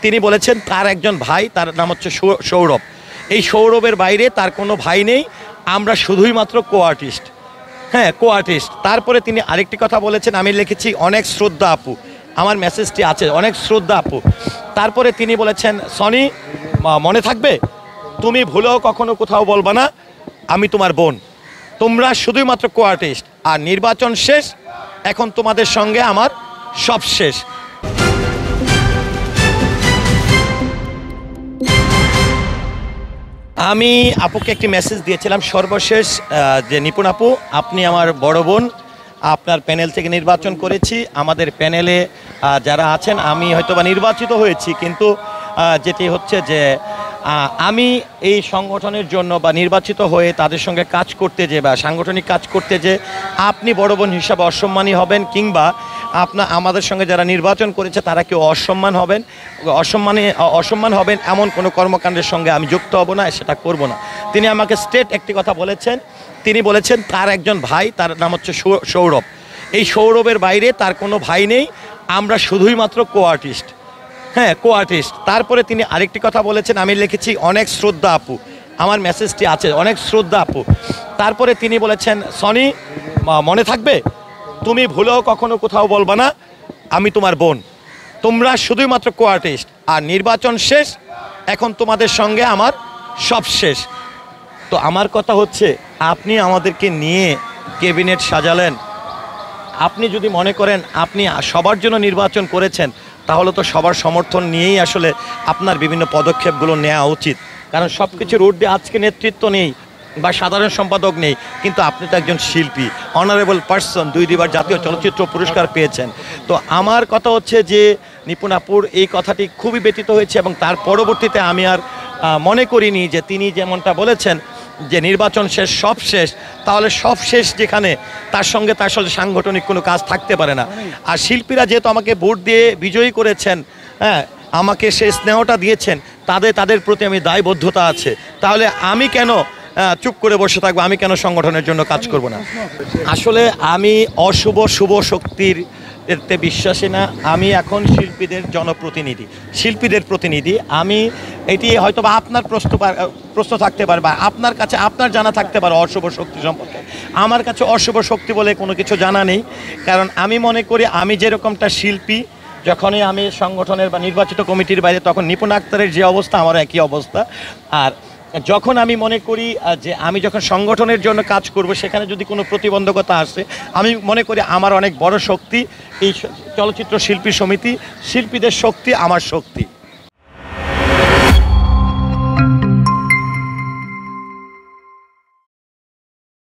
তিনি বলেছেন তার একজন ভাই, তার নাম হচ্ছে সৌরভ। এই সৌরভের বাইরে তার কোনো ভাই নেই, আমরা শুধুই মাত্র কো-আর্টিস্ট। হ্যাঁ, কো-আর্টিস্ট। তারপরে তিনি আরেকটি কথা বলেছেন, আমি লিখেছি অনেক শ্রদ্ধা আপু, আমার মেসেজটি আছে, অনেক শ্রদ্ধা আপু। তারপরে তিনি বলেছেন সনি মনে থাকবে, তুমি ভুলেও কখনো কোথাও বলবা না আমি তোমার বোন, তোমরা শুধুই মাত্র কো-আর্টিস্ট, আর নির্বাচন শেষ, এখন তোমাদের সঙ্গে আমার সব শেষ। আমি আপুকে একটি মেসেজ দিয়েছিলাম সর্বশেষ, যে নিপুণ আপু আপনি আমার বড় বোন, আপনার প্যানেল থেকে নির্বাচন করেছি, আমাদের প্যানেলে যারা আছেন, আমি হয়তোবা নির্বাচিত হয়েছি, কিন্তু যেটি হচ্ছে যে আমি এই সংগঠনের জন্য বা নির্বাচিত হয়ে তাদের সঙ্গে কাজ করতে যে বা সাংগঠনিক কাজ করতে যে আপনি বড় বোন হিসাবে অসম্মানী হবেন, কিংবা আমাদের সঙ্গে যারা নির্বাচন করেছে তারা কেউ অসম্মান হবেন এমন কোনো কর্মকাণ্ডের সঙ্গে আমি যুক্ত হব না, সেটা করব না। তিনি আমাকে স্ট্রেট একটি কথা বলেছেন, তিনি বলেছেন তার একজন ভাই, তার নাম হচ্ছে সৌরভ। এই সৌরভের বাইরে তার কোনো ভাই নেই, আমরা শুধুই মাত্র কো-আর্টিস্ট। হ্যাঁ, কো-আর্টিস্ট। তারপরে তিনি আরেকটি কথা বলেছেন, আমি লিখেছি অনেক শ্রদ্ধা আপু, আমার মেসেজটি আছে, অনেক শ্রদ্ধা আপু। তারপরে তিনি বলেছেন সনি মনে থাকবে, তুমি ভুলেও কখনো কোথাও বলবা না আমি তোমার বোন, তোমরা শুধুই মাত্র কো-আর্টিস্ট, আর নির্বাচন শেষ, এখন তোমাদের সঙ্গে আমার সব শেষ। তো আমার কথা হচ্ছে, আপনি আমাদেরকে নিয়ে ক্যাবিনেট সাজালেন, আপনি যদি মনে করেন আপনি সবার জন্য নির্বাচন করেছেন, তাহলে তো সবার সমর্থন নিয়েই আসলে আপনার বিভিন্ন পদক্ষেপগুলো নেওয়া উচিত। কারণ সব কিছুর ঊর্ধ্বে আজকে নেতৃত্ব নেই বা সাধারণ সম্পাদক নেই, কিন্তু আপনি তো একজন শিল্পী, অনারেবল পার্সন, 2বার জাতীয় চলচ্চিত্র পুরস্কার পেয়েছেন। তো আমার কথা হচ্ছে যে নিপুণ আপুর এই কথাটি খুবই ব্যতীত হয়েছে, এবং তার পরবর্তীতে আমি আর মনে করিনি যে তিনি যেমনটা বলেছেন যে নির্বাচন শেষ, সব শেষ, তাহলে সব শেষ যেখানে, তার সঙ্গে তার সাথে সাংগঠনিক কোনো কাজ থাকতে পারে না। আর শিল্পীরা যেহেতু আমাকে ভোট দিয়ে বিজয়ী করেছেন, হ্যাঁ, আমাকে সেই স্নেহটা দিয়েছেন, তাদের প্রতি আমি দায়বদ্ধতা আছে, তাহলে আমি কেন চুপ করে বসে থাকবো, আমি কেন সংগঠনের জন্য কাজ করব না? আসলে আমি শুভ শক্তির এতে বিশ্বাসী না, আমি এখন শিল্পীদের শিল্পীদের প্রতিনিধি। আমি এটি হয়তো বা আপনার প্রশ্ন থাকতে পারে, বা আপনার কাছে আপনার জানা থাকতে পারে অশুভ শক্তি সম্পর্কে। আমার কাছে অশুভ শক্তি বলে কোনো কিছু জানা নেই, কারণ আমি মনে করি আমি যেরকমটা শিল্পী, যখনই আমি সংগঠনের বা নির্বাচিত কমিটির বাইরে, তখন নিপুণ আক্তারের যে অবস্থা আমার একই অবস্থা। আর যখন আমি মনে করি যে আমি যখন সংগঠনের জন্য কাজ করব, সেখানে যদি কোনো প্রতিবন্ধকতা আসে, আমি মনে করি আমার অনেক বড় শক্তি এই চলচ্চিত্র শিল্পী সমিতি, শিল্পীদের শক্তি আমার শক্তি।